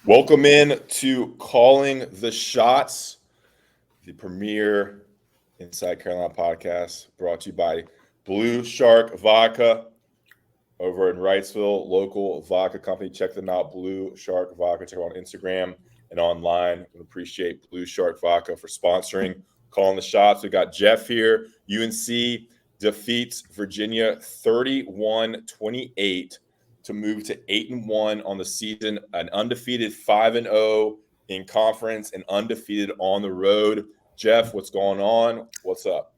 Welcome in to Calling the Schoetts, the premier Inside Carolina podcast brought to you by Blue Shark Vodka over in Wrightsville, local vodka company. Check them out, Blue Shark Vodka. Check them out on Instagram and online. We appreciate Blue Shark Vodka for sponsoring Calling the Schoetts. We got Jeff here. UNC defeats Virginia 31-28. to move to 8-1 on the season, an undefeated 5-0 in conference, and undefeated on the road. Jeff, what's going on? What's up?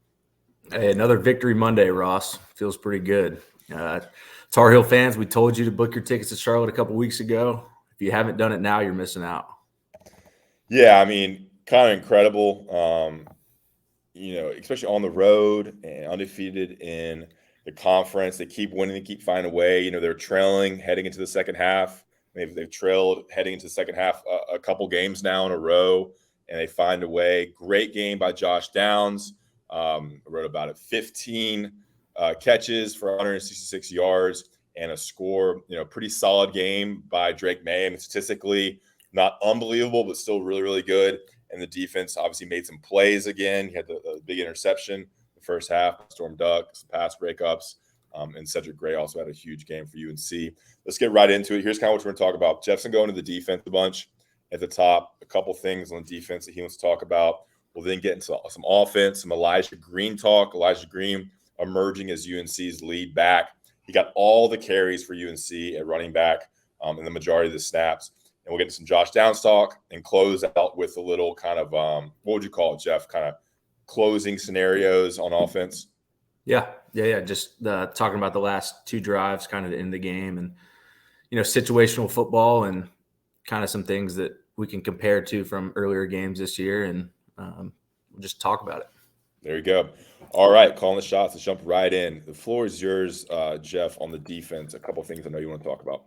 Hey, another Victory Monday, Ross. Feels pretty good. Tar Heel fans, we told you to book your tickets to Charlotte a couple weeks ago. If you haven't done it now, you're missing out. Yeah, I mean, kind of incredible. Especially on the road and undefeated in the conference. They keep winning, they keep finding a way. They're trailing heading into the second half. They've trailed heading into the second half a couple games now in a row, and they find a way. Great game by Josh Downs. I wrote about it. 15 catches for 166 yards and a score. Pretty solid game by Drake May. I mean, statistically, not unbelievable, but still really, really good. And the defense obviously made some plays again. He had the big interception the first half, Storm Duck, some pass breakups, and Cedric Gray also had a huge game for UNC. Let's get right into it. Here's kind of what we're going to talk about. Jeff's going to go into the defense a bunch at the top, a couple things on defense that he wants to talk about. We'll then get into some offense, some Elijah Green talk. Elijah Green emerging as UNC's lead back. He got all the carries for UNC at running back in the majority of the snaps. And we'll get into some Josh Downs talk and close out with a little kind of, what would you call it, Jeff, kind of closing scenarios on offense? Yeah. Just talking about the last two drives, kind of the end of the game and, situational football and kind of some things that we can compare to from earlier games this year. And we'll just talk about it. There you go. All right, Calling the Schoetts. Let's jump right in. The floor is yours, Jeff, on the defense. A couple of things I know you want to talk about.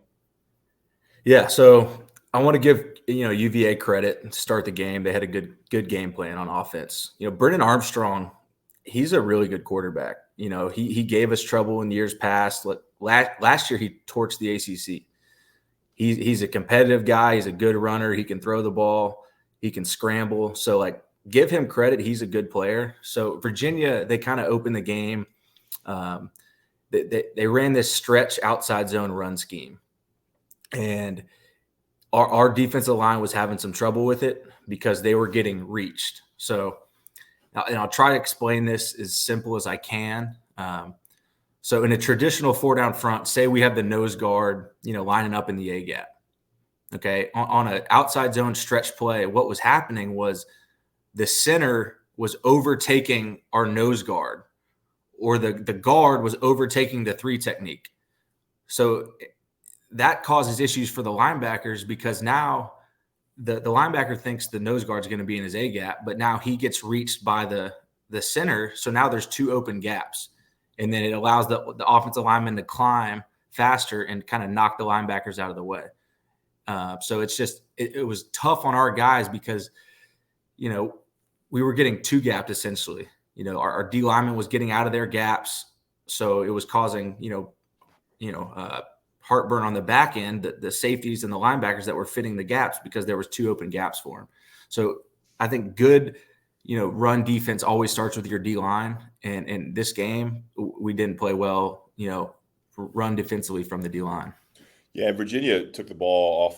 Yeah, so I want to give UVA credit to start the game. They had a good game plan on offense. Brennan Armstrong, he's a really good quarterback. He gave us trouble in years past. Last year he torched the ACC. He's a competitive guy. He's a good runner. He can throw the ball. He can scramble. So give him credit. He's a good player. So Virginia, they kind of opened the game. They ran this stretch outside zone run scheme, and our defensive line was having some trouble with it because they were getting reached. So, and I'll try to explain this as simple as I can. So in a traditional 4-down front, say we have the nose guard, lining up in the A gap. Okay. On an outside zone stretch play, what was happening was the center was overtaking our nose guard, or the guard was overtaking the 3 technique. So that causes issues for the linebackers because now the linebacker thinks the nose guard is going to be in his A gap, but now he gets reached by the center. So now there's 2 open gaps, and then it allows the offensive lineman to climb faster and kind of knock the linebackers out of the way. So it's just it was tough on our guys because we were getting 2 gapped essentially. Our D lineman was getting out of their gaps, so it was causing heartburn on the back end, the safeties and the linebackers that were fitting the gaps because there was 2 open gaps for them. So I think good, run defense always starts with your D line. And in this game, we didn't play well, run defensively from the D line. Yeah, Virginia took the ball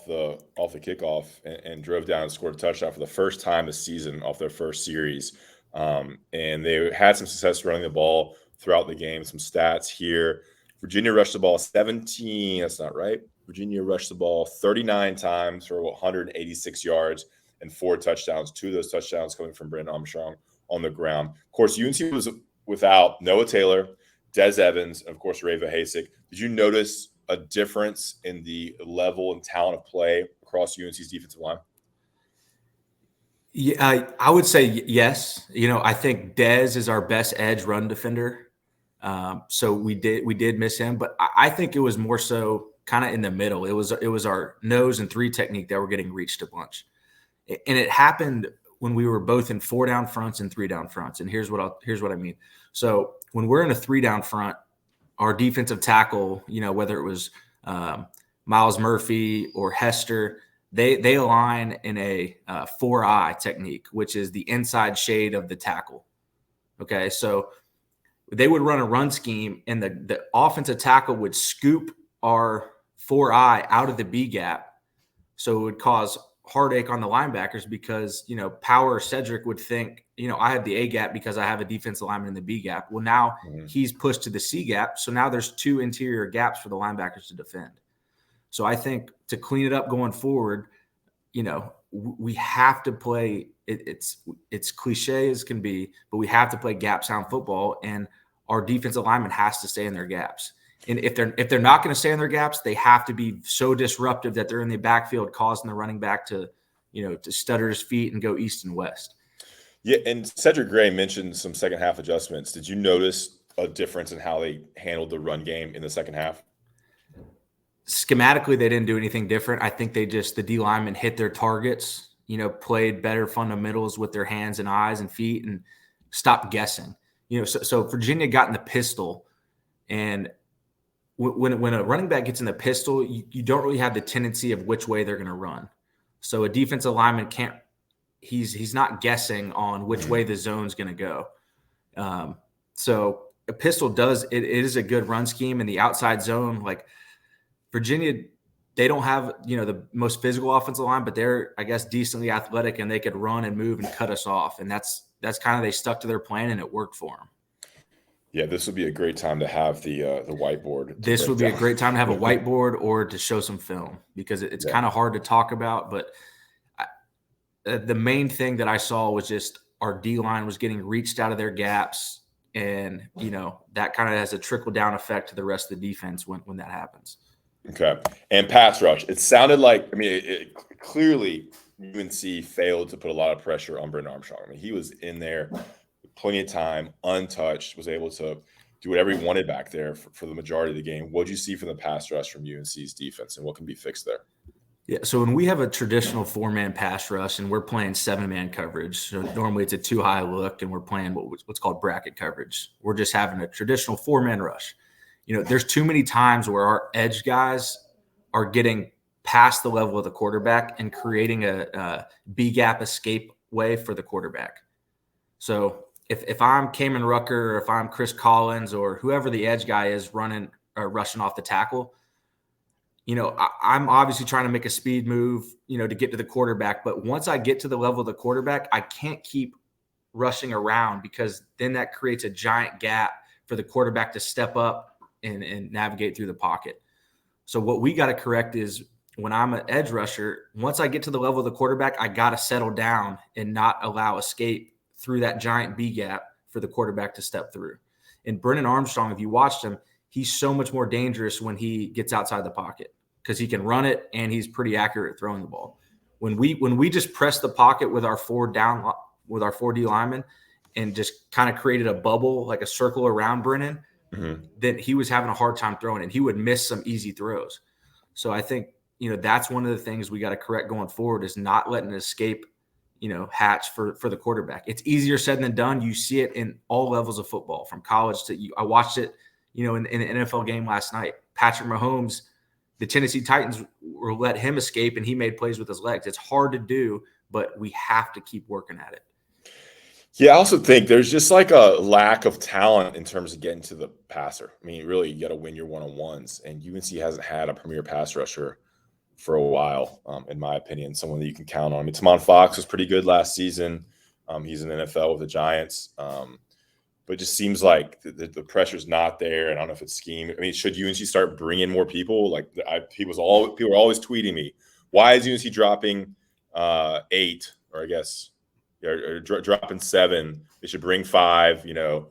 off the kickoff and drove down and scored a touchdown for the first time this season off their first series. And they had some success running the ball throughout the game. Some stats here. Virginia rushed the ball 17. That's not right. Virginia rushed the ball 39 times for 186 yards and 4 touchdowns. 2 of those touchdowns coming from Brennan Armstrong on the ground. Of course, UNC was without Noah Taylor, Des Evans, and of course, Reva Hasek. Did you notice a difference in the level and talent of play across UNC's defensive line? Yeah, I would say yes. I think Dez is our best edge run defender. So we did miss him, but I think it was more so kind of in the middle. It was our nose and 3 technique that were getting reached a bunch. And it happened when we were both in 4-down fronts and 3-down fronts. And here's what I mean. So when we're in a 3-down front, our defensive tackle, whether it was Miles Murphy or Hester, they align in a 4-eye technique, which is the inside shade of the tackle. Okay, so they would run a run scheme, and the offensive tackle would scoop our 4-eye out of the B gap, so it would cause heartache on the linebackers because, Power Cedric would think, I have the A gap because I have a defensive lineman in the B gap. Well, now he's pushed to the C gap, so now there's 2 interior gaps for the linebackers to defend. So I think to clean it up going forward, we have to play. It's cliche as can be, but we have to play gap sound football, and our defensive lineman has to stay in their gaps. And if they're not going to stay in their gaps, they have to be so disruptive that they're in the backfield, causing the running back to stutter his feet and go east and west. Yeah, and Cedric Gray mentioned some second half adjustments. Did you notice a difference in how they handled the run game in the second half? Schematically, they didn't do anything different. I think the D linemen hit their targets, played better fundamentals with their hands and eyes and feet and stopped guessing. So Virginia got in the pistol, and when a running back gets in the pistol, you don't really have the tendency of which way they're going to run. So a defensive lineman can't – he's not guessing on which way the zone's going to go. So a pistol does – it is a good run scheme in the outside zone. Like Virginia, they don't have, the most physical offensive line, but they're, I guess, decently athletic, and they could run and move and cut us off. And that's kind of – they stuck to their plan, and it worked for them. Yeah, this would be a great time to have the whiteboard. This would be a great time to have a whiteboard or to show some film, because it's kind of hard to talk about. But the main thing that I saw was just our D-line was getting reached out of their gaps, and, that kind of has a trickle-down effect to the rest of the defense when that happens. Okay. And pass rush. It sounded like, it clearly UNC failed to put a lot of pressure on Brennan Armstrong. He was in there plenty of time, untouched, was able to do whatever he wanted back there for the majority of the game. What did you see from the pass rush from UNC's defense, and what can be fixed there? Yeah, so when we have a traditional 4-man pass rush and we're playing 7-man coverage, so normally it's a too high look, and we're playing what's called bracket coverage. We're just having a traditional 4-man rush. There's too many times where our edge guys are getting past the level of the quarterback and creating a B-gap escape way for the quarterback. So if I'm Kamen Rucker, or if I'm Chris Collins, or whoever the edge guy is running or rushing off the tackle, I'm obviously trying to make a speed move, to get to the quarterback. But once I get to the level of the quarterback, I can't keep rushing around, because then that creates a giant gap for the quarterback to step up and navigate through the pocket. So what we got to correct is, when I'm an edge rusher, once I get to the level of the quarterback, I got to settle down and not allow escape through that giant B gap for the quarterback to step through. And Brennan Armstrong, if you watched him, he's so much more dangerous when he gets outside the pocket, because he can run it and he's pretty accurate at throwing the ball. When we just press the pocket with our 4D linemen and just kind of created a bubble, like a circle around Brennan, then he was having a hard time throwing, and he would miss some easy throws. So I think, that's one of the things we got to correct going forward, is not letting it escape, hatch for the quarterback. It's easier said than done. You see it in all levels of football, from college to I watched it, in an NFL game last night. Patrick Mahomes, the Tennessee Titans let him escape, and he made plays with his legs. It's hard to do, but we have to keep working at it. Yeah, I also think there's just like a lack of talent in terms of getting to the passer. Really, you got to win your one-on-ones, and UNC hasn't had a premier pass rusher for a while, in my opinion, someone that you can count on. Tamon Fox was pretty good last season. He's in the NFL with the Giants. But it just seems like the pressure's not there, and I don't know if it's scheme. Should UNC start bringing more people? People are always tweeting me, why is UNC dropping 8, or I guess or dropping 7? They should bring 5. At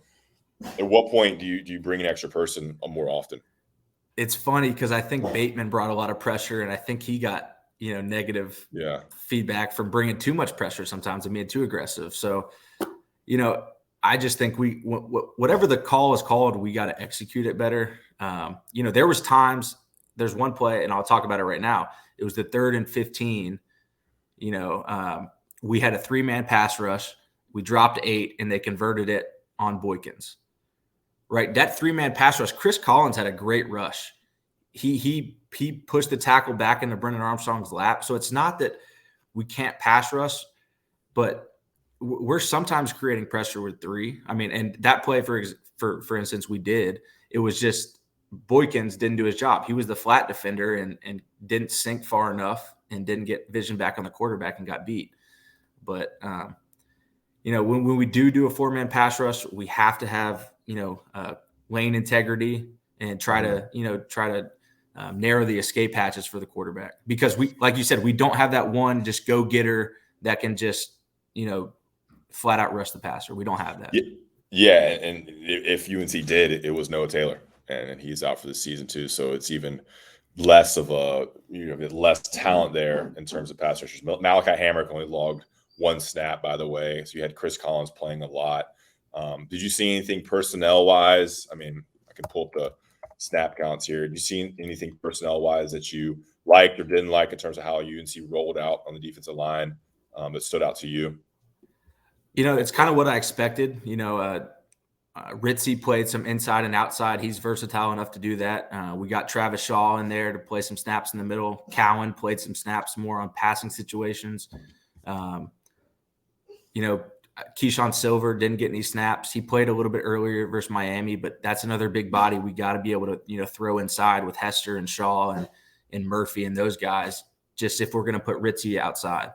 what point do you bring an extra person more often? It's funny, because I think Bateman brought a lot of pressure, and I think he got negative feedback from bringing too much pressure sometimes and being too aggressive. So I just think whatever the call is called, we got to execute it better. There was times, there's one play, and I'll talk about it right now. It was the 3rd and 15. We had a 3-man pass rush. We dropped 8, and they converted it on Boykins. Right, that 3-man pass rush. Chris Collins had a great rush. he pushed the tackle back into Brendan Armstrong's lap. So it's not that we can't pass rush, but we're sometimes creating pressure with 3. I mean, and that play, for instance, we did. It was just Boykins didn't do his job. He was the flat defender and didn't sink far enough and didn't get vision back on the quarterback and got beat. But, when we do a 4-man pass rush, we have to have, lane integrity and try to narrow the escape hatches for the quarterback. Because we, like you said, we don't have that one just go-getter that can just, flat out rush the passer. We don't have that. Yeah, and if UNC did, it was Noah Taylor, and he's out for the season too. So it's even less of a less talent there in terms of pass rushers. Malachi Hamrick only logged 1 snap, by the way. So you had Chris Collins playing a lot. Did you see anything personnel wise? I mean, I can pull up the snap counts here. Did you see anything personnel wise that you liked or didn't like in terms of how UNC rolled out on the defensive line that stood out to you? It's kind of what I expected. Ritzy played some inside and outside. He's versatile enough to do that. We got Travis Shaw in there to play some snaps in the middle. Cowan played some snaps more on passing situations. Keyshawn Silver didn't get any snaps. He played a little bit earlier versus Miami, but that's another big body we got to be able to, throw inside with Hester and Shaw and Murphy and those guys, just if we're going to put Ritzy outside.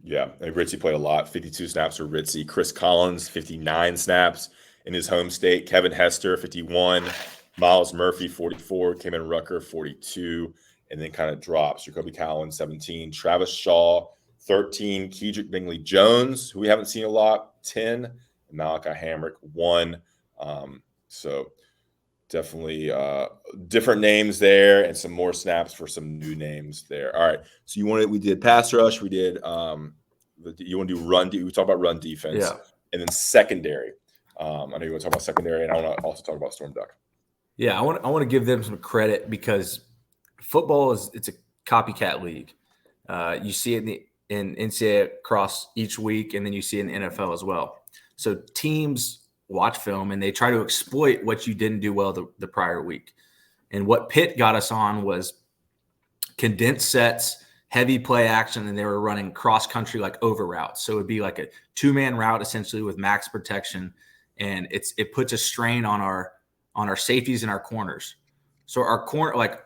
Yeah, Ritzy played a lot. 52 snaps for Ritzy. Chris Collins, 59 snaps in his home state. Kevin Hester, 51. Miles Murphy, 44. Kamen Rucker, 42. And then kind of drops. Jacoby Cowan, 17. Travis Shaw, 13. Kedrick Bingley-Jones, who we haven't seen a lot, 10. And Malachi Hamrick, 1. So definitely different names there and some more snaps for some new names there. All right. So we did pass rush. We did, you want to do run. We talk about run defense. Yeah. And then secondary. I know you want to talk about secondary, and I want to also talk about Storm Duck. Yeah. I want to give them some credit because football it's a copycat league. You see it in NCAA across each week, and then you see it in the NFL as well. So teams watch film and they try to exploit what you didn't do well the prior week. And what Pitt got us on was condensed sets, heavy play action, and they were running cross country like over routes. So it would be like a 2-man route essentially with max protection, and it puts a strain on our safeties and our corners. So our corner, like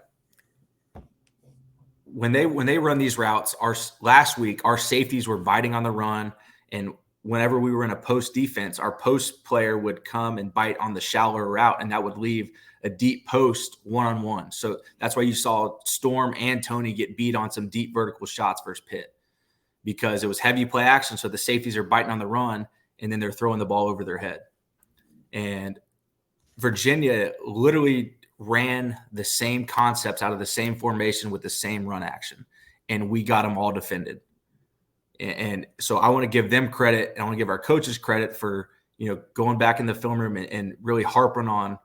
when they run these routes, last week our safeties were biting on the run, and whenever we were in a post defense, our post player would come and bite on the shallower route, and that would leave a deep post one-on-one. So that's why you saw Storm and Tony get beat on some deep vertical shots versus Pitt, because it was heavy play action. So the safeties are biting on the run, and then they're throwing the ball over their head. And Virginia literally ran the same concepts out of the same formation with the same run action, and we got them all defended. And so I want to give them credit, and I want to give our coaches credit for, going back in the film room and really harping on,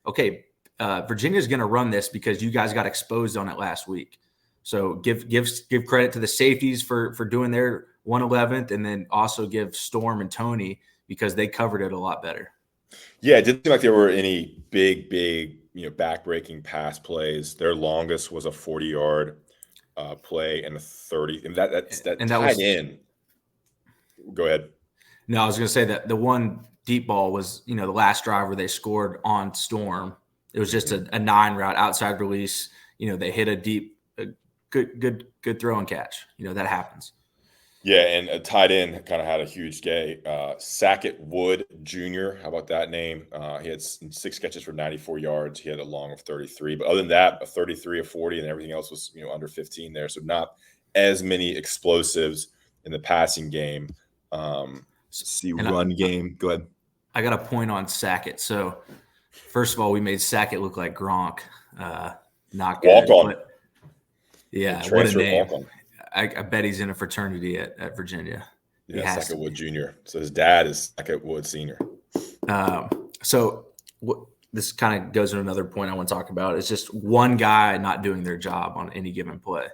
okay, Virginia's going to run this because you guys got exposed on it last week. So give credit to the safeties for doing their 111th, and then also give Storm and Tony because they covered it a lot better. Yeah, it didn't seem like there were any big, back-breaking pass plays. Their longest was a 40-yard play and a 30, and that tied in. Go ahead. No, I was going to say that the one deep ball was, the last drive where they scored on Storm. It was just a 9 route outside release. They hit a good throw and catch. That happens. Yeah, and a tight end kind of had a huge day. Sackett Wood Jr., how about that name? He had 6 catches for 94 yards. He had a long of 33. But other than that, a 33, a 40, and everything else was, under 15 there. So not as many explosives in the passing game. Run game. Go ahead. I got a point on Sackett. So, first of all, we made Sackett look like Gronk. Not good. Walk on. But, yeah, what a name. I bet he's in a fraternity at Virginia. Yeah, Sackett Wood Jr. So his dad is Sackett Wood Sr. This kind of goes to another point I want to talk about. It's just one guy not doing their job on any given play.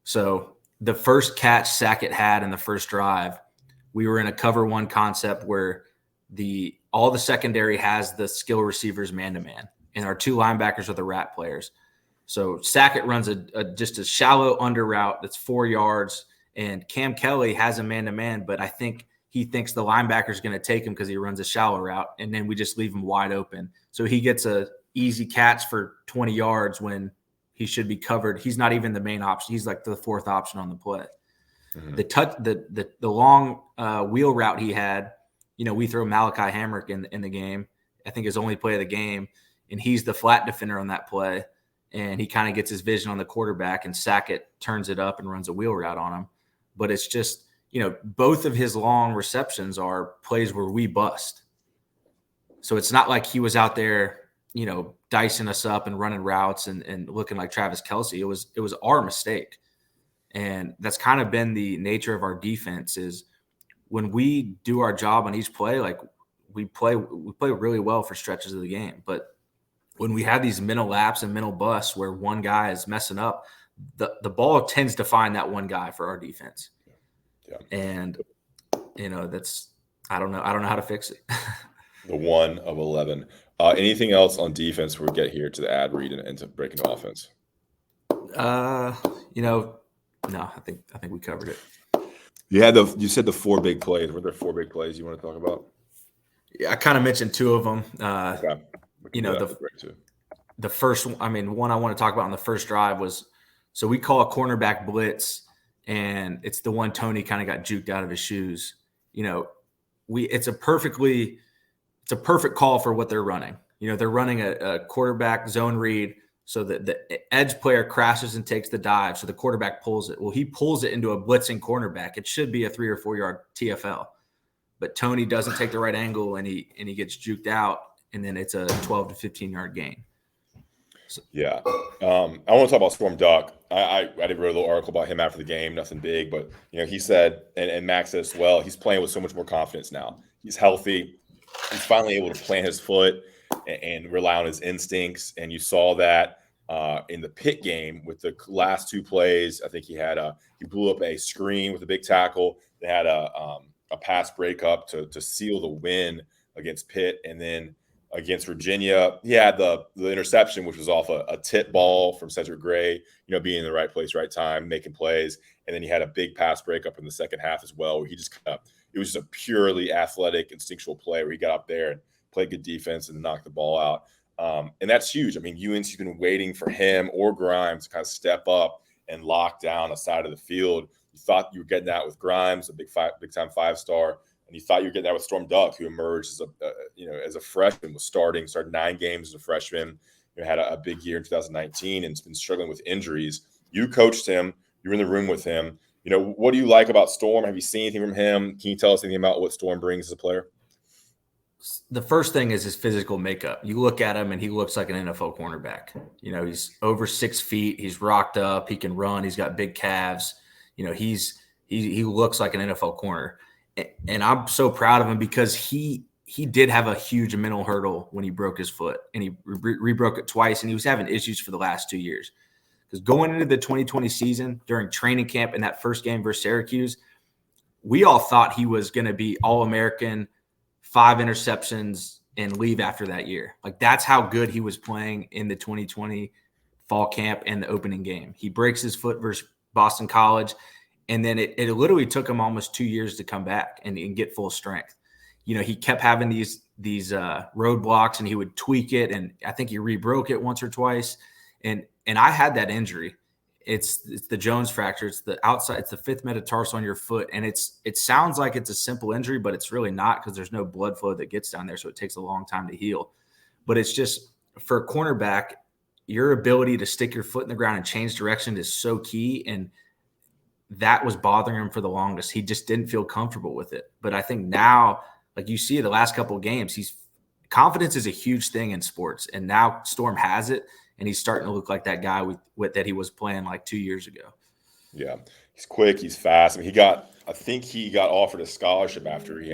So the first catch Sackett had in the first drive, we were in a cover 1 concept where all the secondary has the skill receivers man-to-man, and our 2 linebackers are the rat players. So Sackett runs just a shallow under route that's 4 yards, and Cam Kelly has a man-to-man, but I think he thinks the linebacker is going to take him because he runs a shallow route, and then we just leave him wide open. So he gets a easy catch for 20 yards when he should be covered. He's not even the main option. He's like the fourth option on the play. Mm-hmm. The long wheel route he had, we throw Malachi Hamrick in the game. I think his only play of the game, and he's the flat defender on that play. And he kind of gets his vision on the quarterback, and Sackett turns it up and runs a wheel route on him. But it's just, both of his long receptions are plays where we bust. So it's not like he was out there, dicing us up and running routes and looking like Travis Kelce. It was our mistake. And that's kind of been the nature of our defense is when we do our job on each play, like we play really well for stretches of the game. But when we have these mental lapses and mental busts where one guy is messing up, the ball tends to find that one guy for our defense. Yeah. And that's I don't know how to fix it. The 1 of 11. Anything else on defense before we get here to the ad read and to break into offense? No, I think we covered it. You said the 4 big plays. Were there 4 big plays you want to talk about? Yeah, I kind of mentioned 2 of them. Okay. The first, one I want to talk about on the first drive was, so we call a cornerback blitz, and it's the one Tony kind of got juked out of his shoes. It's a perfect call for what they're running. They're running a quarterback zone read so that the edge player crashes and takes the dive, so the quarterback pulls it. Well, he pulls it into a blitzing cornerback. It should be a 3 or 4 yard TFL, but Tony doesn't take the right angle, and he gets juked out, and then it's a 12 to 15 yard gain. So. Yeah. I want to talk about Storm Duck. I did wrote a little article about him after the game, nothing big, but he said, and Max said as well, he's playing with so much more confidence now. He's healthy. He's finally able to plant his foot and rely on his instincts. And you saw that in the Pitt game with the last 2 plays. I think he blew up a screen with a big tackle. They had a pass breakup to seal the win against Pitt. And then against Virginia, he had the interception, which was off a tip ball from Cedric Gray, being in the right place, right time, making plays. And then he had a big pass breakup in the second half as well, where he just it was just a purely athletic, instinctual play where he got up there and played good defense and knocked the ball out. And that's huge. UNC's been waiting for him or Grimes to kind of step up and lock down a side of the field. You thought you were getting that with Grimes, a big time 5-star. And you thought you were getting that with Storm Duck, who emerged as a freshman, started 9 games as a freshman. Had a big year in 2019 and has been struggling with injuries. You coached him. You were in the room with him. What do you like about Storm? Have you seen anything from him? Can you tell us anything about what Storm brings as a player? The first thing is his physical makeup. You look at him and he looks like an NFL cornerback. He's over 6 feet. He's rocked up. He can run. He's got big calves. He looks like an NFL corner. And I'm so proud of him because he did have a huge mental hurdle when he broke his foot, and he re-broke it twice, and he was having issues for the last 2 years. Because going into the 2020 season during training camp in that first game versus Syracuse, we all thought he was going to be All-American, 5 interceptions, and leave after that year. Like, that's how good he was playing in the 2020 fall camp and the opening game. He breaks his foot versus Boston College. And then it literally took him almost 2 years to come back and get full strength. He kept having these roadblocks, and he would tweak it. And I think he re-broke it once or twice. And I had that injury. It's the Jones fracture. It's the outside. It's the 5th metatarsal on your foot. And it sounds like it's a simple injury, but it's really not, because there's no blood flow that gets down there. So it takes a long time to heal. But it's just, for a cornerback, your ability to stick your foot in the ground and change direction is so key. And that was bothering him for the longest. He just didn't feel comfortable with it. But I think now, like you see the last couple of games, confidence is a huge thing in sports. And now Storm has it, and he's starting to look like that guy that he was playing like 2 years ago. Yeah. He's quick. He's fast. I think he got offered a scholarship after he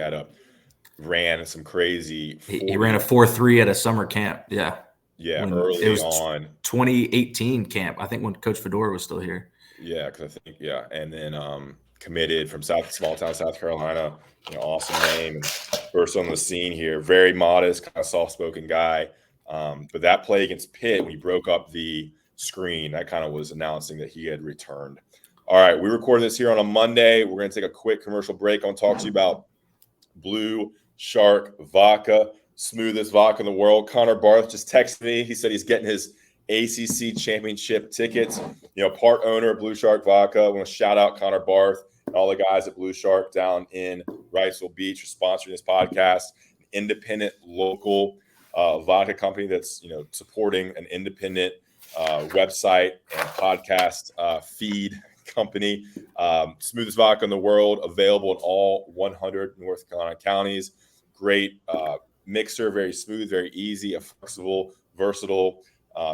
ran some crazy. He ran a 4.3 at a summer camp. Yeah. Yeah. Early on. 2018 camp. I think when Coach Fedora was still here. Yeah, because I think and then committed from small town South Carolina. Awesome name, and first on the scene here. Very modest, kind of soft-spoken guy. But that play against Pitt, when he broke up the screen. That kind of was announcing that he had returned. All right, we recorded this here on a Monday. We're going to take a quick commercial break. I want to talk to you about Blue Shark Vodka, smoothest vodka in the world. Connor Barth just texted me. He said he's getting his ACC championship tickets. Part owner of Blue Shark Vodka. I want to shout out Connor Barth and all the guys at Blue Shark down in Wrightsville Beach for sponsoring this podcast. An independent local vodka company that's supporting an independent website and podcast feed company. Smoothest vodka in the world, available in all 100 North Carolina counties. Great mixer, very smooth, very easy, a flexible, versatile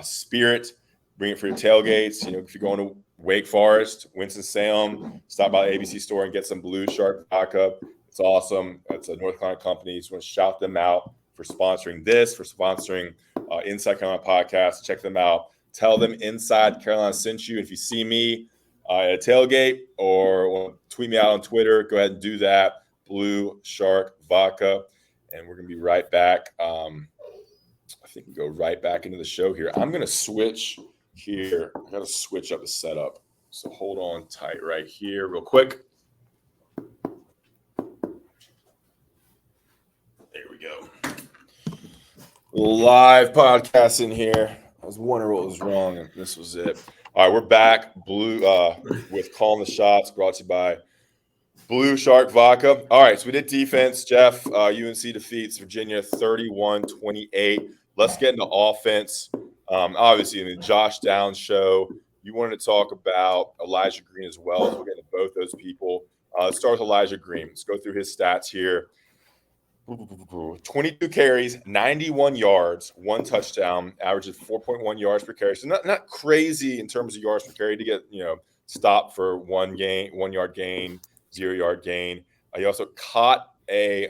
spirit. Bring it for your tailgates. If you're going to Wake Forest, Winston-Salem, stop by the ABC store and get some Blue Shark vodka. It's awesome. It's a North Carolina company. Just want to shout them out for sponsoring this, for sponsoring Inside Carolina podcast. Check them out. Tell them Inside Carolina sent you. If you see me at a tailgate or want to tweet me out on Twitter, go ahead and do that. Blue Shark Vodka. And we're going to be right back. I think we go right back into the show here. I'm going to switch here. I got to switch up the setup. So hold on tight right here real quick. There we go. Live podcast in here. I was wondering what was wrong, and this was it. All right, we're back. With Calling the Shots, brought to you by Blue Shark Vodka. All right, so we did defense. Jeff, UNC defeats Virginia 31-28. Let's get into offense. Obviously, in the Josh Downs show, you wanted to talk about Elijah Green as well. So we'll get to both those people. Let's start with Elijah Green. Let's go through his stats here. 22 carries, 91 yards, 1 touchdown, averages 4.1 yards per carry. So not crazy in terms of yards per carry to get stopped for 1 yard gain, 0 yard gain. He also caught a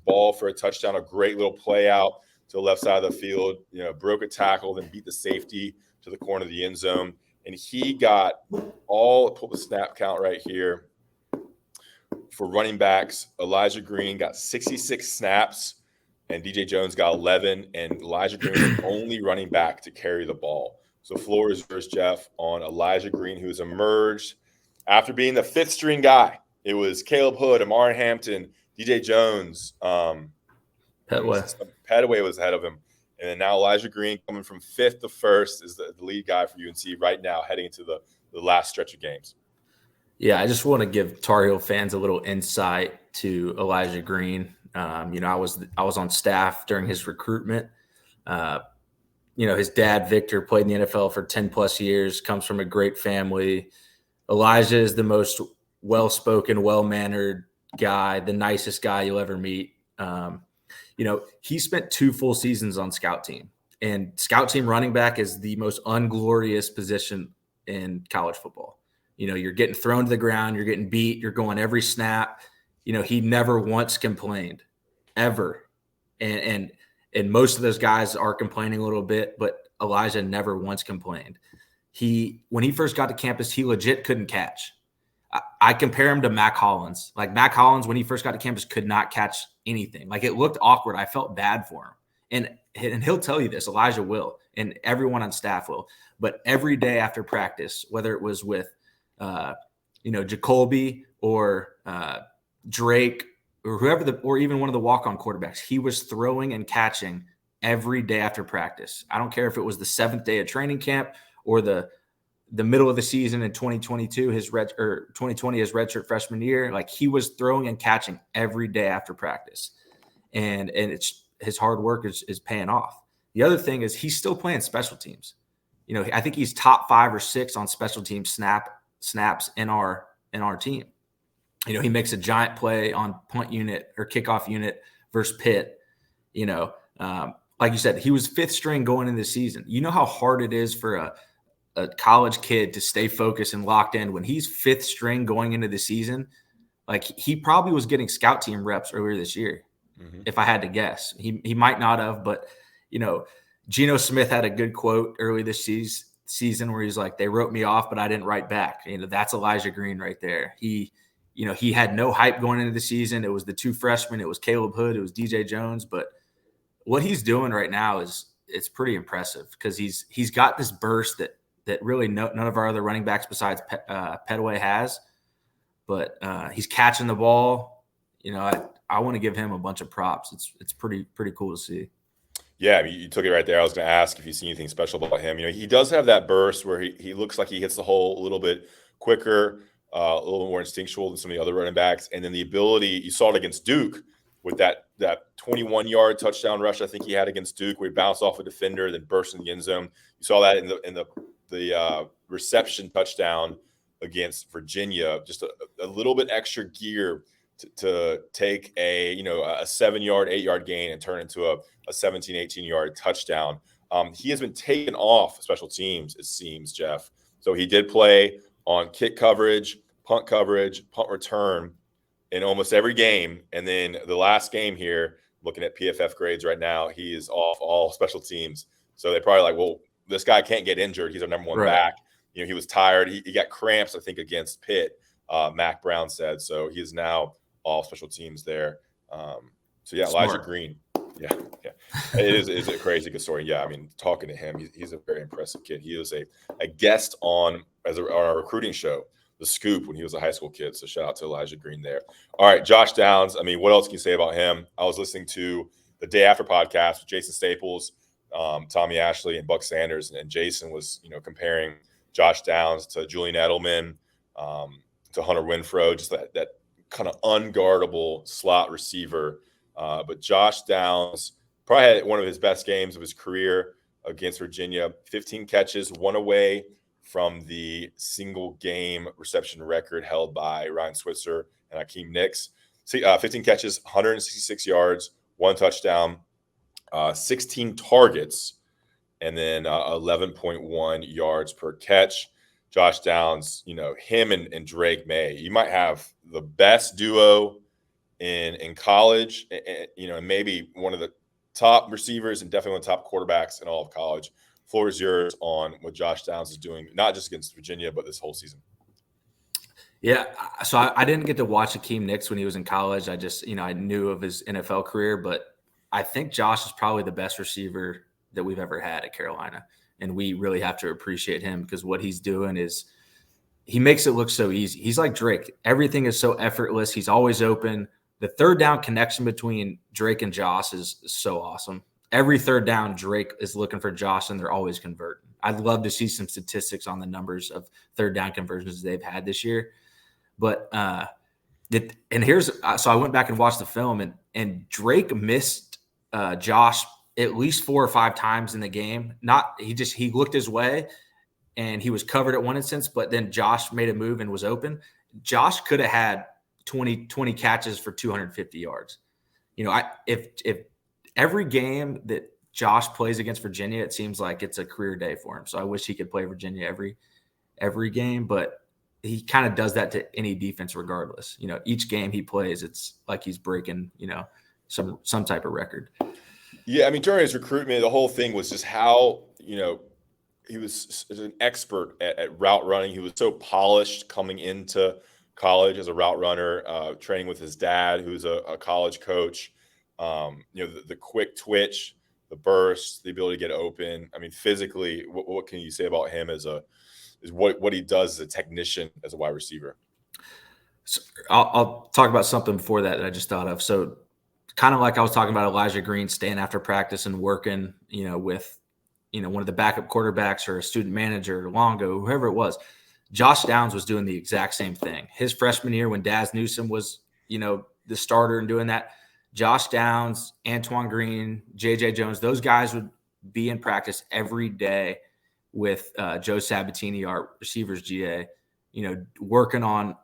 ball for a touchdown, a great little play out to the left side of the field. Broke a tackle, then beat the safety to the corner of the end zone, and he got pull the snap count right here. For running backs, Elijah Green got 66 snaps, and DJ Jones got 11, and Elijah Green was the only running back to carry the ball. So floor is yours, Jeff, on Elijah Green, who's emerged after being the 5th string guy. It was Caleb Hood, Amari Hampton, DJ Jones. Petaway was ahead of him. And then now Elijah Green, coming from 5th to 1st, is the lead guy for UNC right now, heading into the last stretch of games. Yeah, I just want to give Tar Heel fans a little insight to Elijah Green. I was on staff during his recruitment. His dad, Victor, played in the NFL for 10 plus years, comes from a great family. Elijah is the most well-spoken, well-mannered guy, the nicest guy you'll ever meet. He spent 2 full seasons on scout team, and scout team running back is the most unglorious position in college football. You're getting thrown to the ground, you're getting beat, you're going every snap. He never once complained, ever. And most of those guys are complaining a little bit, but Elijah never once complained. When he first got to campus, he legit couldn't catch. I compare him to Mac Hollins. Like Mac Hollins, when he first got to campus, could not catch anything. Like it looked awkward. I felt bad for him. And he'll tell you this, Elijah will, and everyone on staff will. But every day after practice, whether it was with Jacoby or Drake or whoever or even one of the walk-on quarterbacks, he was throwing and catching every day after practice. I don't care if it was the 7th day of training camp or the middle of the season in 2022, 2020, his redshirt freshman year. Like he was throwing and catching every day after practice, and it's his hard work is paying off. The other thing is he's still playing special teams. I think he's top 5 or 6 on special team snaps in our team. He makes a giant play on punt unit or kickoff unit versus Pitt. Like you said, he was 5th string going into the season. You know how hard it is for a college kid to stay focused and locked in when he's 5th string going into the season. Like he probably was getting scout team reps earlier this year, if I had to guess. He might not have, but Geno Smith had a good quote early this season where he's like, "They wrote me off, but I didn't write back." That's Elijah Green right there. He had no hype going into the season. It was the 2 freshmen. It was Caleb Hood. It was DJ Jones. But what he's doing right now it's pretty impressive because he's got this burst that that really none of our other running backs besides Petaway has. But he's catching the ball. I want to give him a bunch of props. It's pretty cool to see. Yeah, I mean, you took it right there. I was going to ask if you see anything special about him. He does have that burst where he looks like he hits the hole a little bit quicker, a little more instinctual than some of the other running backs. And then the ability, you saw it against Duke with that 21-yard touchdown rush I think he had against Duke, where he bounced off a defender, then burst in the end zone. You saw that in the reception touchdown against Virginia, just a little bit extra gear to take a 7-yard, 8-yard gain and turn into a 17, 18-yard touchdown. He has been taken off special teams, it seems, Jeff. So he did play on kick coverage, punt return in almost every game. And then the last game here, looking at PFF grades right now, he is off all special teams. So they probably well, this guy can't get injured. He's our number one back. He was tired. He got cramps, I think, against Pitt, Mac Brown said. So he is now all special teams there. So yeah, Smart. Elijah Green. Yeah. It is a crazy good story. Yeah, I mean, talking to him, he's a very impressive kid. He was a guest on our recruiting show, The Scoop, when he was a high school kid. So shout out to Elijah Green there. All right, Josh Downs. I mean, what else can you say about him? I was listening to the Day After podcast with Jason Staples, Tommy Ashley, and Buck Sanders, and Jason was comparing Josh Downs to Julian Edelman, to Hunter Renfrow, just that kind of unguardable slot receiver. But Josh Downs probably had one of his best games of his career against Virginia. 15 catches, one away from the single game reception record held by Ryan Switzer and Akeem Nicks. 15 catches, 166 yards, one touchdown, 16 targets, and then 11.1 yards per catch. Josh Downs, him and Drake May, you might have the best duo in college, and maybe one of the top receivers and definitely one of the top quarterbacks in all of college. Floor is yours on what Josh Downs is doing, not just against Virginia, but this whole season. Yeah, so I didn't get to watch Akeem Nicks when he was in college. I just, I knew of his NFL career, but I think Josh is probably the best receiver that we've ever had at Carolina. And we really have to appreciate him because what he's doing is he makes it look so easy. He's like Drake. Everything is so effortless. He's always open. The third down connection between Drake and Josh is so awesome. Every third down, Drake is looking for Josh, and they're always converting. I'd love to see some statistics on the numbers of third down conversions they've had this year. But so I went back and watched the film, and Drake missed Josh at least 4 or 5 times in the game. He looked his way and he was covered at one instance, but then Josh made a move and was open. Josh could have had 20 catches for 250 yards. If every game that Josh plays against Virginia, it seems like it's a career day for him. So I wish he could play Virginia every game, but he kind of does that to any defense regardless. Each game he plays, it's like he's breaking, some type of record. Yeah, I mean, during his recruitment, the whole thing was just how, he was an expert at route running. He was so polished coming into college as a route runner, training with his dad, who's a college coach. The quick twitch, the burst, the ability to get open. I mean, physically, what can you say about him is what he does as a technician, as a wide receiver? So I'll talk about something before that I just thought of. So kind of like I was talking about Elijah Green staying after practice and working, with, one of the backup quarterbacks or a student manager, Longo, whoever it was. Josh Downs was doing the exact same thing. His freshman year when Daz Newsome was, the starter and doing that, Josh Downs, Antoine Green, J.J. Jones, those guys would be in practice every day with Joe Sabatini, our receivers GA, working on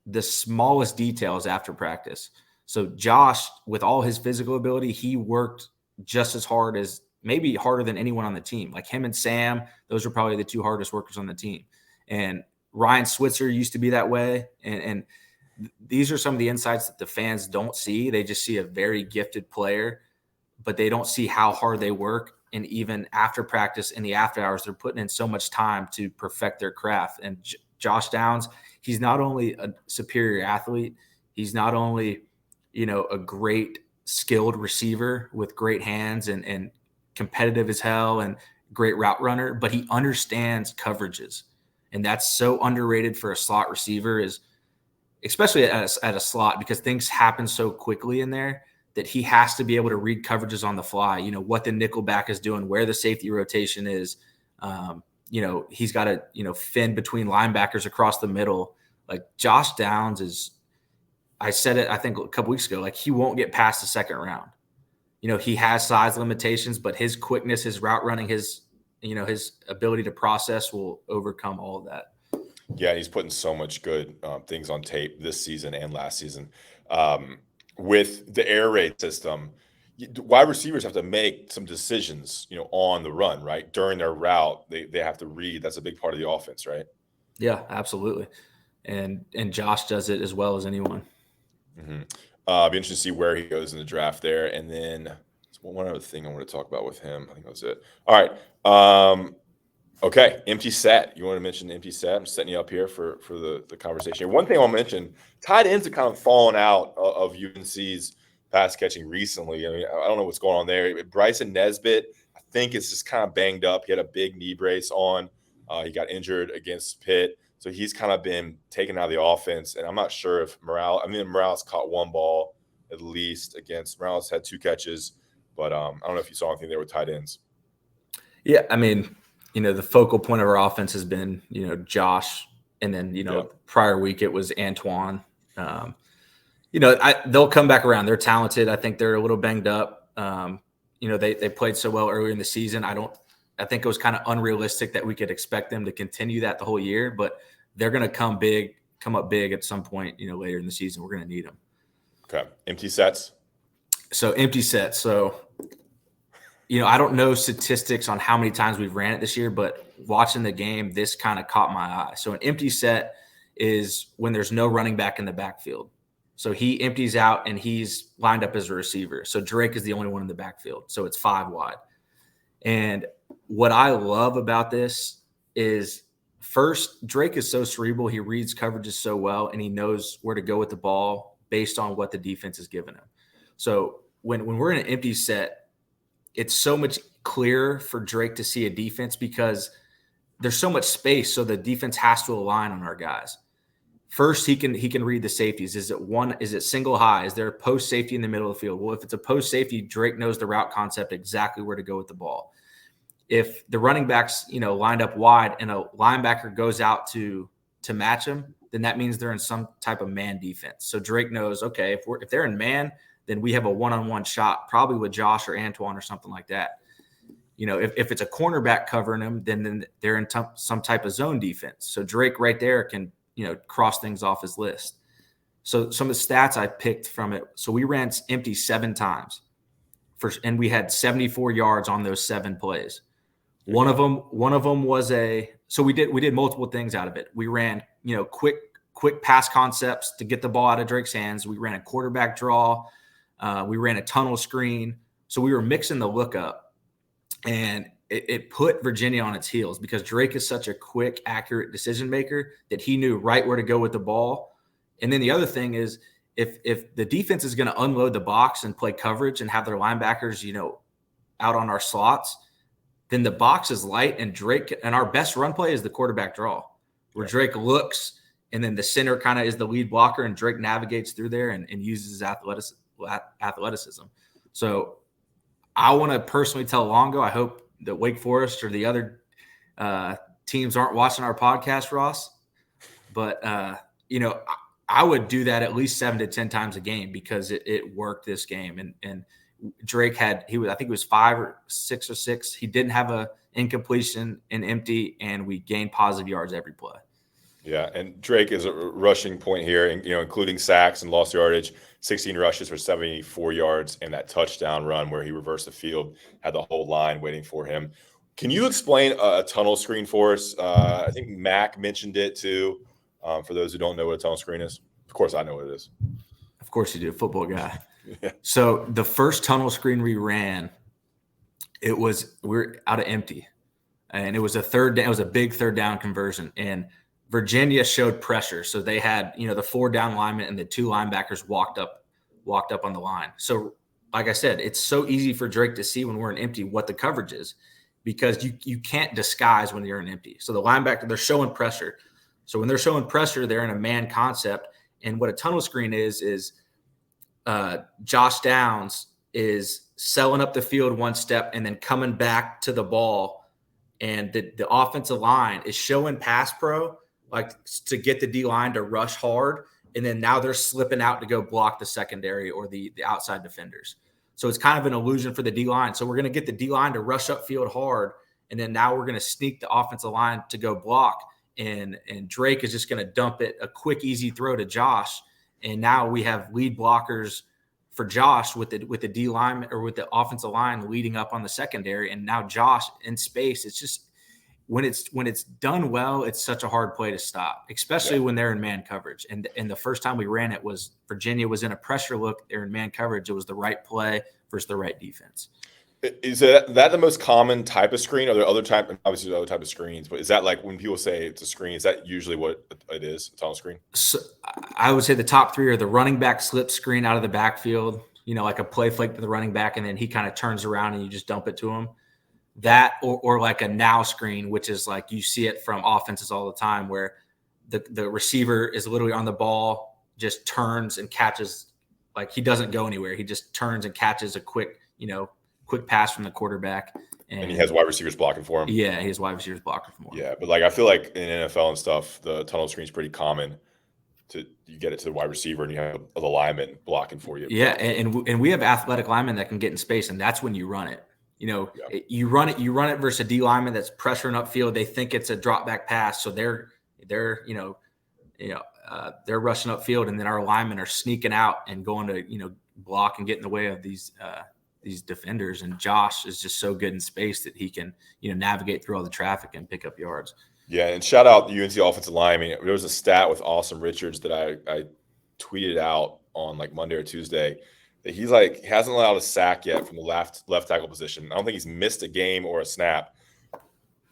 the smallest details after practice. So Josh, with all his physical ability, he worked just as hard as maybe harder than anyone on the team. Like him and Sam, those are probably the 2 hardest workers on the team. And Ryan Switzer used to be that way. And these are some of the insights that the fans don't see. They just see a very gifted player, but they don't see how hard they work. And even after practice in the after hours, they're putting in so much time to perfect their craft. And Josh Downs, he's not only a superior athlete, he's not only, a great skilled receiver with great hands and competitive as hell and great route runner, but he understands coverages. And that's so underrated for a slot receiver, is especially at a slot, because things happen so quickly in there that he has to be able to read coverages on the fly, what the nickel back is doing, where the safety rotation is. He's got to, fin between linebackers across the middle. Like Josh Downs is, I said it, I think a couple weeks ago, like he won't get past the second round. He has size limitations, but his quickness, his route running, his ability to process will overcome all of that. Yeah, he's putting so much good things on tape this season and last season. With the air raid system, wide receivers have to make some decisions, on the run, right? During their route, they have to read. That's a big part of the offense, right? Yeah, absolutely. And Josh does it as well as anyone. Mm-hmm. Be interesting to see where he goes in the draft there. And then one other thing I want to talk about with him. I think that was it. All right. Okay, empty set. You want to mention empty set? I'm setting you up here for the conversation. One thing I'll mention, tight ends have kind of fallen out of UNC's pass catching recently. I mean, I don't know what's going on there. Bryson Nesbitt, I think it's just kind of banged up. He had a big knee brace on. He got injured against Pitt. So he's kind of been taken out of the offense. And I'm not sure if Morales caught one ball at least against. Morales had 2 catches. But I don't know if you saw anything there with tight ends. Yeah, I mean, the focal point of our offense has been, Josh. And then, prior week it was Antoine. They'll come back around. They're talented. I think they're a little banged up. They played so well earlier in the season. I think it was kind of unrealistic that we could expect them to continue that the whole year, but they're going to come up big at some point, later in the season. We're going to need them. Okay. Empty sets. So empty sets. So, I don't know statistics on how many times we've ran it this year, but watching the game, this kind of caught my eye. So an empty set is when there's no running back in the backfield. So he empties out and he's lined up as a receiver. So Drake is the only one in the backfield. So it's 5 wide. And what I love about this is, first, Drake is so cerebral. He reads coverages so well, and he knows where to go with the ball based on what the defense is giving him. So when we're in an empty set, it's so much clearer for Drake to see a defense because there's so much space. So the defense has to align on our guys. First, he can read the safeties. Is it single high? Is there a post safety in the middle of the field? Well, if it's a post safety, Drake knows the route concept, exactly where to go with the ball. If the running backs, lined up wide and a linebacker goes out to match them, then that means they're in some type of man defense. So Drake knows, okay, if they're in man, then we have a one-on-one shot, probably with Josh or Antoine or something like that. If it's a cornerback covering them, then they're in some type of zone defense. So Drake right there can, cross things off his list. So some of the stats I picked from it. So we ran empty 7 times and we had 74 yards on those 7 plays. One of them was so we did multiple things out of it. We ran, quick pass concepts to get the ball out of Drake's hands. We ran a quarterback draw. We ran a tunnel screen. So we were mixing the look up, and it put Virginia on its heels because Drake is such a quick, accurate decision maker that he knew right where to go with the ball. And then the other thing is, if the defense is going to unload the box and play coverage and have their linebackers, out on our slots, then the box is light, and Drake, and our best run play is the quarterback draw, where Drake looks, and then the center kind of is the lead blocker, and Drake navigates through there and uses his athleticism. So I want to personally tell Longo, I hope that Wake Forest or the other teams aren't watching our podcast, Ross. But, I would do that at least 7 to 10 times a game because it worked this game. And Drake I think it was 5 or 6 or 6. He didn't have a incompletion and empty, and we gained positive yards every play. Yeah, and Drake is a rushing point here, and including sacks and lost yardage, 16 rushes for 74 yards, and that touchdown run where he reversed the field, had the whole line waiting for him. Can you explain a tunnel screen for us? I think Mac mentioned it too. For those who don't know what a tunnel screen is, of course I know what it is. Of course you do, football guy. Yeah. So the first tunnel screen we ran, we're out of empty, and it was a third down. It was a big third down conversion, and Virginia showed pressure. So they had, the 4 down linemen and the 2 linebackers walked up on the line. So like I said, it's so easy for Drake to see when we're in empty what the coverage is. because you can't disguise when you're in empty. So the linebacker, they're showing pressure. So when they're showing pressure, they're in a man concept. And what a tunnel screen is Josh Downs is selling up the field one step and then coming back to the ball. And the offensive line is showing pass pro, like to get the D-line to rush hard. And then now they're slipping out to go block the secondary or the outside defenders. So it's kind of an illusion for the D-line. So we're going to get the D-line to rush up field hard. And then now we're going to sneak the offensive line to go block. And Drake is just going to dump it, a quick, easy throw to Josh. And now we have lead blockers for Josh with the D line or with the offensive line leading up on the secondary. And now Josh in space, it's just when it's done well, it's such a hard play to stop, especially when they're in man coverage. And the first time we ran it was Virginia was in a pressure look. They're in man coverage. It was the right play versus the right defense. Is that the most common type of screen? Are there other type, obviously there are other type of screens, but is that like when people say it's a screen, is that usually what it is? It's on a screen? So I would say the top three are the running back slip screen out of the backfield, like a play fake to the running back, and then he kind of turns around and you just dump it to him. That or like a now screen, which is like you see it from offenses all the time where the receiver is literally on the ball, just turns and catches, like he doesn't go anywhere. He just turns and catches a quick pass from the quarterback. And he has wide receivers blocking for him. Yeah, he has wide receivers blocking for him. Yeah, but like I feel like in NFL and stuff, the tunnel screen is pretty common. You get it to the wide receiver and you have the lineman blocking for you. Yeah, and we have athletic linemen that can get in space, and that's when you run it. You run it versus a D lineman that's pressuring upfield. They think it's a drop back pass, so they're rushing upfield, and then our linemen are sneaking out and going to block and get in the way of these defenders. And Josh is just so good in space that he can navigate through all the traffic and pick up yards. Yeah, and shout out the UNC offensive line. I mean, there was a stat with Austin Richards that I tweeted out on like Monday or Tuesday that he hasn't allowed a sack yet from the left tackle position. I don't think he's missed a game or a snap.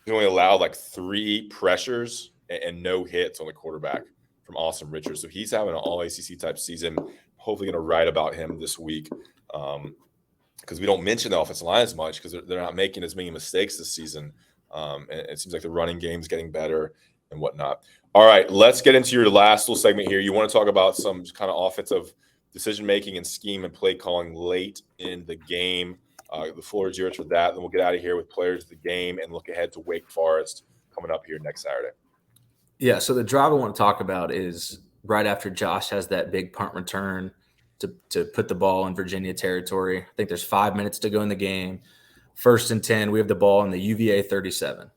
He only allowed like 3 pressures and no hits on the quarterback from Austin Richards. So he's having an all ACC type season. Hopefully going to write about him this week because we don't mention the offensive line as much because they're not making as many mistakes this season. And it seems like the running game's getting better and whatnot. All right, let's get into your last little segment here. You want to talk about some kind of offensive decision-making and scheme and play calling late in the game. The floor is yours for that. Then we'll get out of here with players of the game and look ahead to Wake Forest coming up here next Saturday. Yeah, so the drive I want to talk about is right after Josh has that big punt return to put the ball in Virginia territory. I think there's 5 minutes to go in the game. 1st and 10, we have the ball in the UVA 37.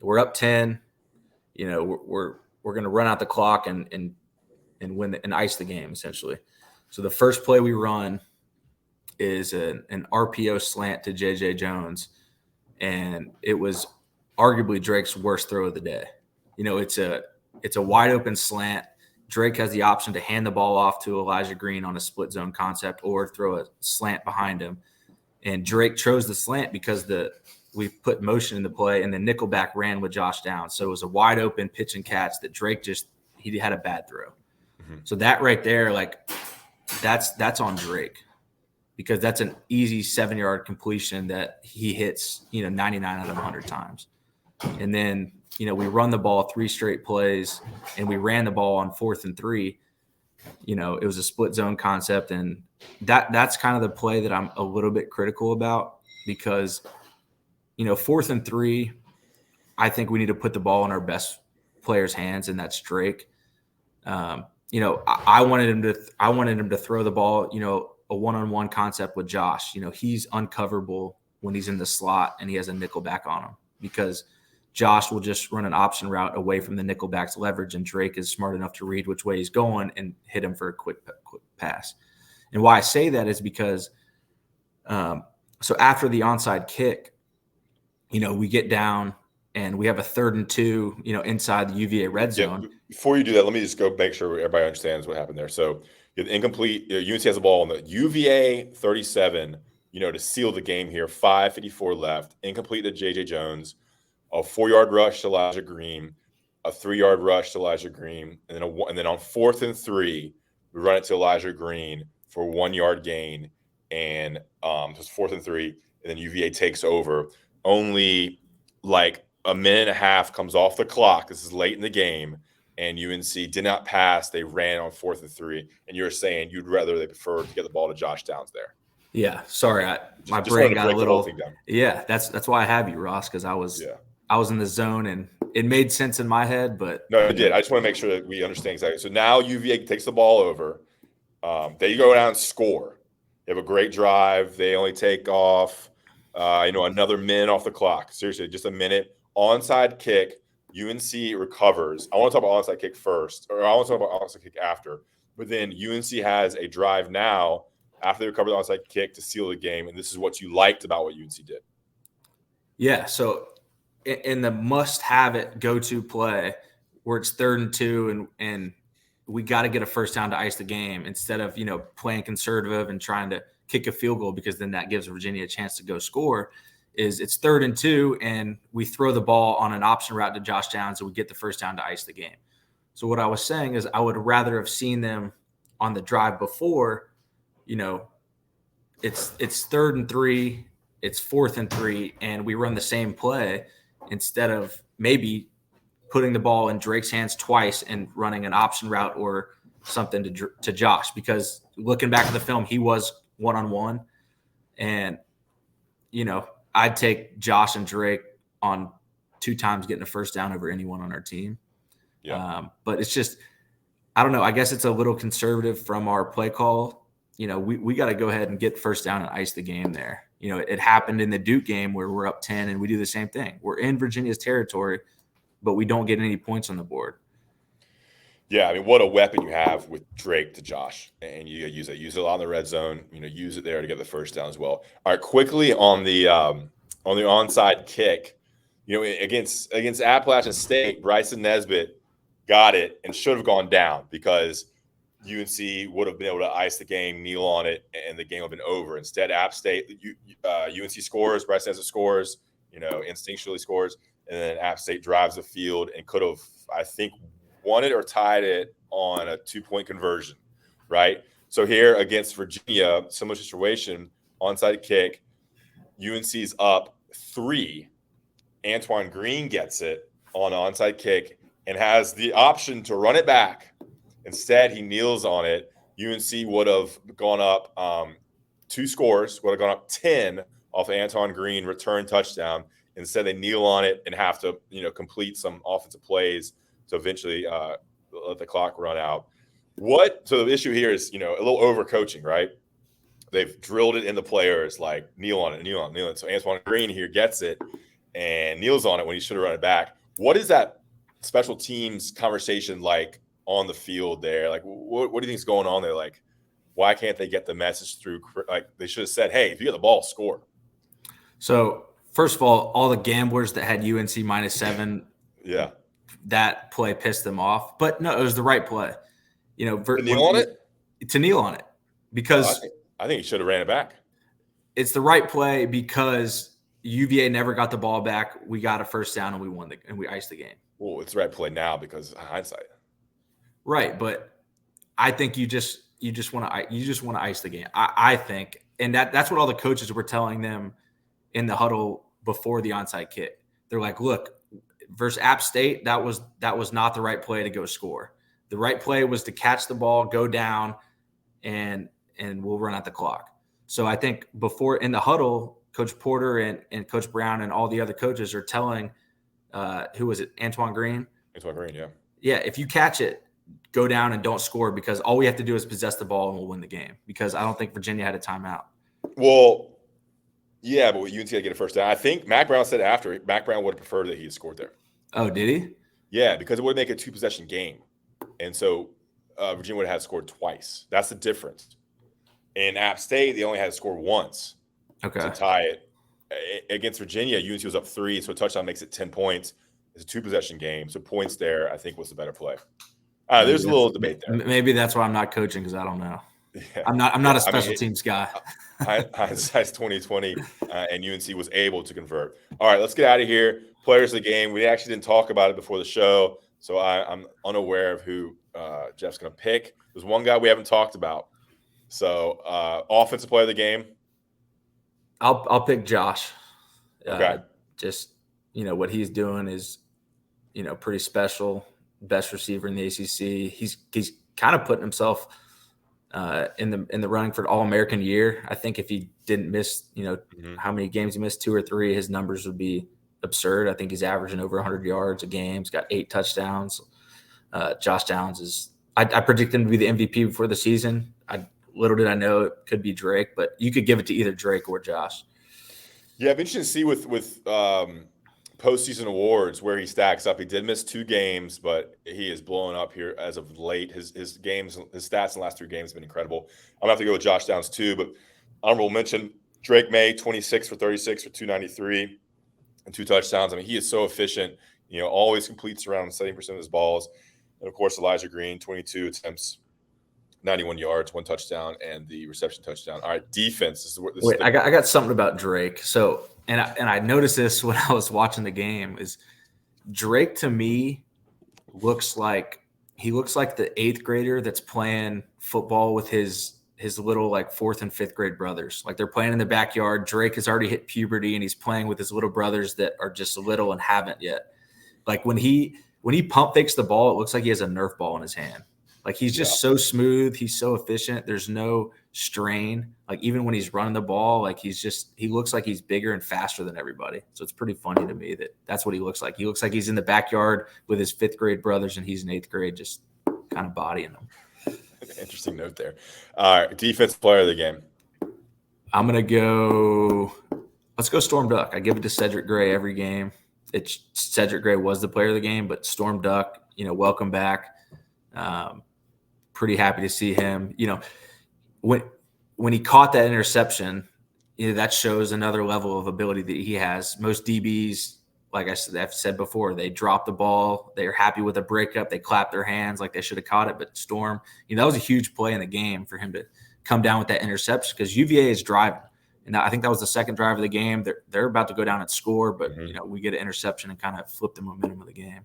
We're up 10. We're going to run out the clock and win and ice the game essentially. So the first play we run is an RPO slant to JJ Jones, and it was arguably Drake's worst throw of the day. It's a wide open slant. Drake has the option to hand the ball off to Elijah Green on a split zone concept or throw a slant behind him. And Drake chose the slant because we put motion in the play, and the nickelback ran with Josh Downs. So it was a wide open pitch and catch that Drake he had a bad throw. Mm-hmm. So that right there, like that's on Drake because that's an easy 7-yard completion that he hits, 99 out of 100 times. And then, we run the ball 3 straight plays, and we ran the ball on 4th and 3. It was a split zone concept, and that's kind of the play that I'm a little bit critical about because, 4th and 3, I think we need to put the ball in our best player's hands, and that's Drake. I wanted him to throw the ball, a one-on-one concept with Josh. He's uncoverable when he's in the slot and he has a nickel back on him because Josh will just run an option route away from the nickelback's leverage, and Drake is smart enough to read which way he's going and hit him for a quick pass. And why I say that is because so after the onside kick, we get down and we have a 3rd and 2, inside the UVA red zone. Yeah, before you do that, let me just go make sure everybody understands what happened there. So you have the incomplete. UNC has the ball on the UVA 37, to seal the game here. 5:54 left. Incomplete to JJ Jones. A 4-yard rush to Elijah Green, a 3-yard rush to Elijah Green, and then on 4th and 3, we run it to Elijah Green for a 1-yard gain, and just 4th and 3, and then UVA takes over. only like a minute and a half comes off the clock. This is late in the game, and UNC did not pass. They ran on 4th and 3, and you're saying they prefer to get the ball to Josh Downs there. Yeah, sorry, my Just brain wanted to got break a the whole little. thing down. Yeah, that's why I have you, Ross, because I was in the zone and it made sense in my head. But no, it did. I just want to make sure that we understand exactly. So now UVA takes the ball over. They go down and score. They have a great drive. They only take off, another minute off the clock. Seriously, just a minute. Onside kick. UNC recovers. I want to talk about onside kick first, or I want to talk about onside kick after. But then UNC has a drive now after they recover the onside kick to seal the game, and this is what you liked about what UNC did. Yeah, so in the must-have-it go-to play where it's 3rd and 2 and we got to get a first down to ice the game instead of, playing conservative and trying to kick a field goal because then that gives Virginia a chance to go score, is it's 3rd and 2 and we throw the ball on an option route to Josh Downs and we get the first down to ice the game. So what I was saying is I would rather have seen them on the drive before, it's 3rd and 3, it's 4th and 3, and we run the same play instead of maybe putting the ball in Drake's hands twice and running an option route or something to Josh, because looking back at the film, he was one-on-one. And, I'd take Josh and Drake on 2 times getting a first down over anyone on our team. Yeah. But it's just, I don't know. I guess it's a little conservative from our play call. We got to go ahead and get first down and ice the game there. It happened in the Duke game where we're up 10 and we do the same thing. We're in Virginia's territory, but we don't get any points on the board. Yeah, I mean, what a weapon you have with Drake to Josh, and you use it. Use it a lot in the red zone. Use it there to get the first down as well. All right, quickly on the onside kick, against Appalachian State, Bryson Nesbitt got it and should have gone down because UNC would have been able to ice the game, kneel on it, and the game would have been over. Instead, App State, UNC scores, Bryson Nesbitt scores, instinctually scores, and then App State drives the field and could have, I think, won it or tied it on a 2-point conversion, right? So here against Virginia, similar situation, onside kick, UNC's up 3. Antoine Green gets it on an onside kick and has the option to run it back. Instead, he kneels on it. UNC would have gone up 2 scores, would have gone up 10 off Antoine Green return touchdown. Instead, they kneel on it and have to, complete some offensive plays to eventually let the clock run out. So the issue here is, a little overcoaching, right? They've drilled it in the players, like kneel on it. So Antoine Green here gets it and kneels on it when he should have run it back. What is that special teams conversation like on the field there? Like, what do you think is going on there? Like, why can't they get the message through? Like, they should have said, hey, if you get the ball, score. So, first of all the gamblers that had UNC -7, yeah, that play pissed them off. But no, it was the right play. To kneel on it? To kneel on it. Because I think he should have ran it back. It's the right play because UVA never got the ball back. We got a first down and we won and we iced the game. Well, it's the right play now because of hindsight. Right, but I think you just want to ice the game. I think, and that's what all the coaches were telling them in the huddle before the onside kick. They're like, look, versus App State, that was not the right play to go score. The right play was to catch the ball, go down, and we'll run out the clock. So I think before in the huddle, Coach Porter and Coach Brown and all the other coaches are telling, who was it, Antoine Green? Antoine Green, yeah. Yeah, if you catch it, go down and don't score because all we have to do is possess the ball and we'll win the game because I don't think Virginia had a timeout. Well, yeah, but UNC had to get a first down. I think Mac Brown said after, Mac Brown would have preferred that he had scored there. Oh, did he? Yeah, because it would make a 2-possession game. And so Virginia would have had scored twice. That's the difference. In App State, they only had to score once to tie it. Against Virginia, UNC was up 3, so a touchdown makes it 10 points. It's a 2-possession game. So points there, I think, was the better play. There's a little debate there. Maybe that's why I'm not coaching because I don't know. Yeah. I'm not a special teams guy. Hindsight's 2020, and UNC was able to convert. All right, let's get out of here. Players of the game. We actually didn't talk about it before the show, so I'm unaware of who Jeff's going to pick. There's one guy we haven't talked about. So offensive player of the game. I'll pick Josh. Okay. just, what he's doing is, pretty special. Best receiver in the ACC. He's kind of putting himself in the running for All-American year. I think if he didn't miss, how many games he missed, 2 or 3, his numbers would be absurd. I think he's averaging over 100 yards a game. He's got 8 touchdowns. Josh Downs is – I predict him to be the MVP before the season. Little did I know it could be Drake, but you could give it to either Drake or Josh. Yeah, I'm interested to see with postseason awards where he stacks up. He did miss 2 games, but he is blowing up here as of late. His games, his stats in the last 3 games have been incredible. I'm gonna have to go with Josh Downs too, but honorable mention Drake May, 26 for 36 for 293 and 2 touchdowns. I mean, he is so efficient. Always completes around 70% of his balls. And of course, Elijah Green, 22 attempts, 91 yards, 1 touchdown, and the reception touchdown. All right, defense. I got something about Drake. So, and I noticed this when I was watching the game. Is Drake to me looks like the 8th grader that's playing football with his little like 4th and 5th grade brothers. Like they're playing in the backyard. Drake has already hit puberty and he's playing with his little brothers that are just little and haven't yet. Like when he pump fakes the ball, it looks like he has a Nerf ball in his hand. Like he's just so smooth. He's so efficient. There's no strain. Like even when he's running the ball, like he looks like he's bigger and faster than everybody. So it's pretty funny to me that's what he looks like. He looks like he's in the backyard with his 5th grade brothers and he's in 8th grade, just kind of bodying them. Interesting note there. All right, defensive player of the game. I'm going to let's go Storm Duck. I give it to Cedric Gray every game. Cedric Gray was the player of the game, but Storm Duck, welcome back. Pretty happy to see him. When he caught that interception, that shows another level of ability that he has. Most DBs, like I've said before, they drop the ball. They're happy with a breakup. They clap their hands like they should have caught it. But Storm, that was a huge play in the game for him to come down with that interception because UVA is driving. And I think that was the second drive of the game. They're about to go down and score, but we get an interception and kind of flip the momentum of the game.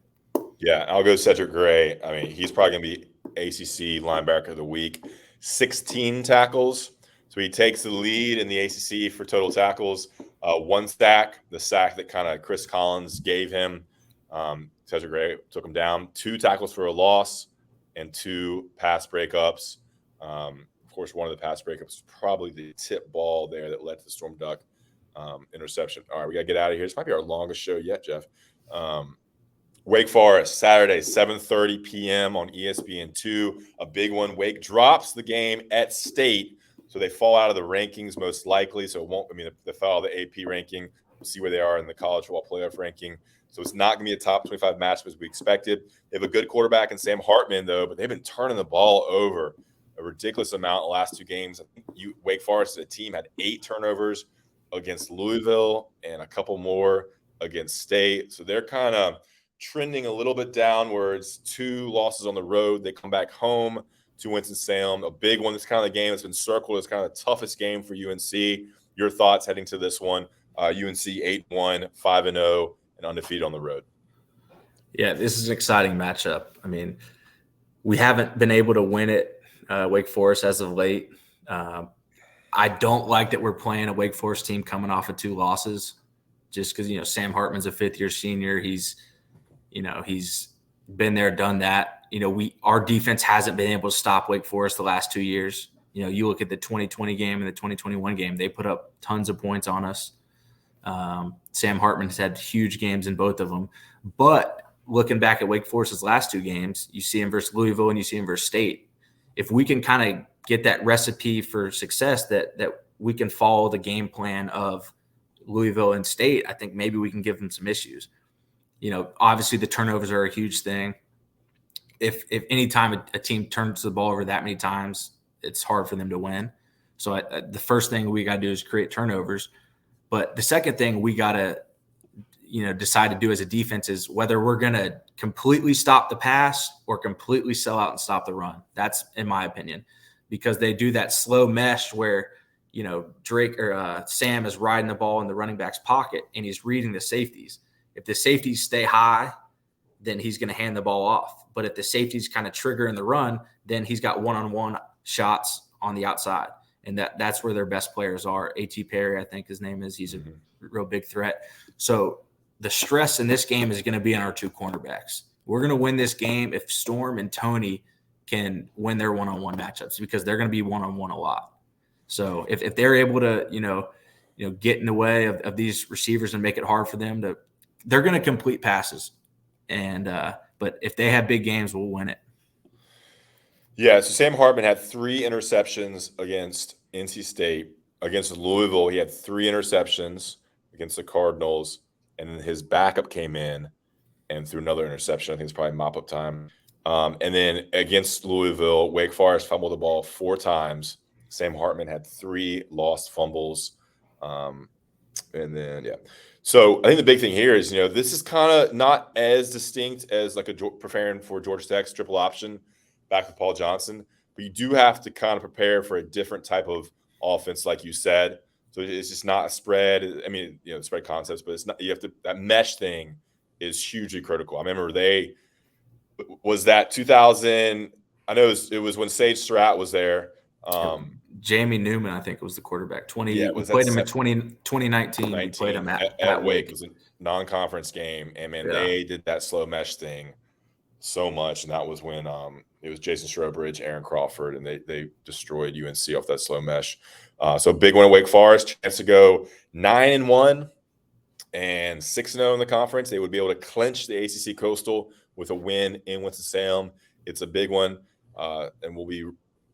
Yeah, I'll go Cedric Gray. I mean, he's probably going to be ACC linebacker of the week. 16 tackles. So he takes the lead in the ACC for total tackles. 1 sack, the sack that kind of Chris Collins gave him. Cedric Gray took him down. 2 tackles for a loss and 2 pass breakups. Of course, one of the pass breakups was probably the tip ball there that led to the Storm Duck interception. All right, we got to get out of here. This might be our longest show yet, Jeff. Wake Forest, Saturday, 7:30 p.m. on ESPN2. A big one. Wake drops the game at State, so they fall out of the rankings most likely. So it won't – they fell out of the AP ranking. We'll see where they are in the college football playoff ranking. So it's not going to be a top 25 matchup as we expected. They have a good quarterback in Sam Hartman, though, but they've been turning the ball over a ridiculous amount in the last 2 games. Wake Forest as a team had 8 turnovers against Louisville and a couple more against State. So they're kind of – trending a little bit downwards. 2 losses on the road. They come back home to Winston-Salem. A big one. This kind of the game that's been circled as kind of the toughest game for UNC. Your thoughts heading to this one? UNC 8-1, 5-0, and undefeated on the road. Yeah, this is an exciting matchup. I mean, we haven't been able to win it, Wake Forest, as of late. I don't like that we're playing a Wake Forest team coming off of 2 losses just because, Sam Hartman's a 5th-year senior. He's been there, done that. Our defense hasn't been able to stop Wake Forest the last 2 years. You look at the 2020 game and the 2021 game, they put up tons of points on us. Sam Hartman has had huge games in both of them. But looking back at Wake Forest's last 2 games, you see him versus Louisville and you see him versus State. If we can kind of get that recipe for success that we can follow the game plan of Louisville and State, I think maybe we can give them some issues. Obviously the turnovers are a huge thing. If any time a team turns the ball over that many times, it's hard for them to win. So the first thing we got to do is create turnovers. But the second thing we got to, decide to do as a defense is whether we're going to completely stop the pass or completely sell out and stop the run. That's in my opinion, because they do that slow mesh where, Drake or Sam is riding the ball in the running back's pocket and he's reading the safeties. If the safeties stay high, then he's going to hand the ball off. But if the safeties kind of trigger in the run, then he's got one-on-one shots on the outside. and that's where their best players are. A.T. Perry, I think his name is. He's a real big threat. So the stress in this game is going to be on our two cornerbacks. We're going to win this game if Storm and Tony can win their one-on-one matchups, because they're going to be one-on-one a lot. So if they're able to, get in the way of these receivers and make it hard for them they're going to complete passes. And but if they have big games, we'll win it. Yeah, so Sam Hartman had 3 interceptions against NC State. Against Louisville, he had 3 interceptions against the Cardinals, and then his backup came in and threw another interception. I think it's probably mop-up time. And then against Louisville, Wake Forest fumbled the ball 4 times. Sam Hartman had 3 lost fumbles. And then, yeah. So I think the big thing here is, this is kind of not as distinct as like preparing for Georgia Tech's triple option back with Paul Johnson, but you do have to kind of prepare for a different type of offense, like you said. So it's just not a spread. I mean, spread concepts, but it's not. You have to. That mesh thing is hugely critical. I remember was that 2000. I know it was when Sage Surratt was there. Jamie Newman, I think, was the quarterback. We played him in 2019. We played him at Wake. It was a non-conference game, and man, they did that slow mesh thing so much, and that was when it was Jason Strobridge, Aaron Crawford, and they destroyed UNC off that slow mesh. So big one at Wake Forest, chance to go 9-1 and 6-0 in the conference. They would be able to clinch the ACC Coastal with a win in Winston-Salem. It's a big one, and we'll be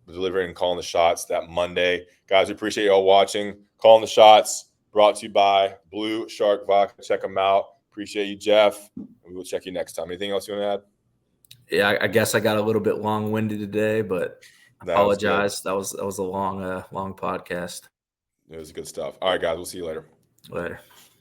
delivering and calling the shots that Monday. Guys, we appreciate you all watching. Calling the Shots, brought to you by Blue Shark Vodka. Check them out. Appreciate you, Jeff. We will check you next time. Anything else you want to add? Yeah, I guess I got a little bit long-winded today, but I apologize. That was a long podcast. It was good stuff. All right, guys, we'll see you later. Later.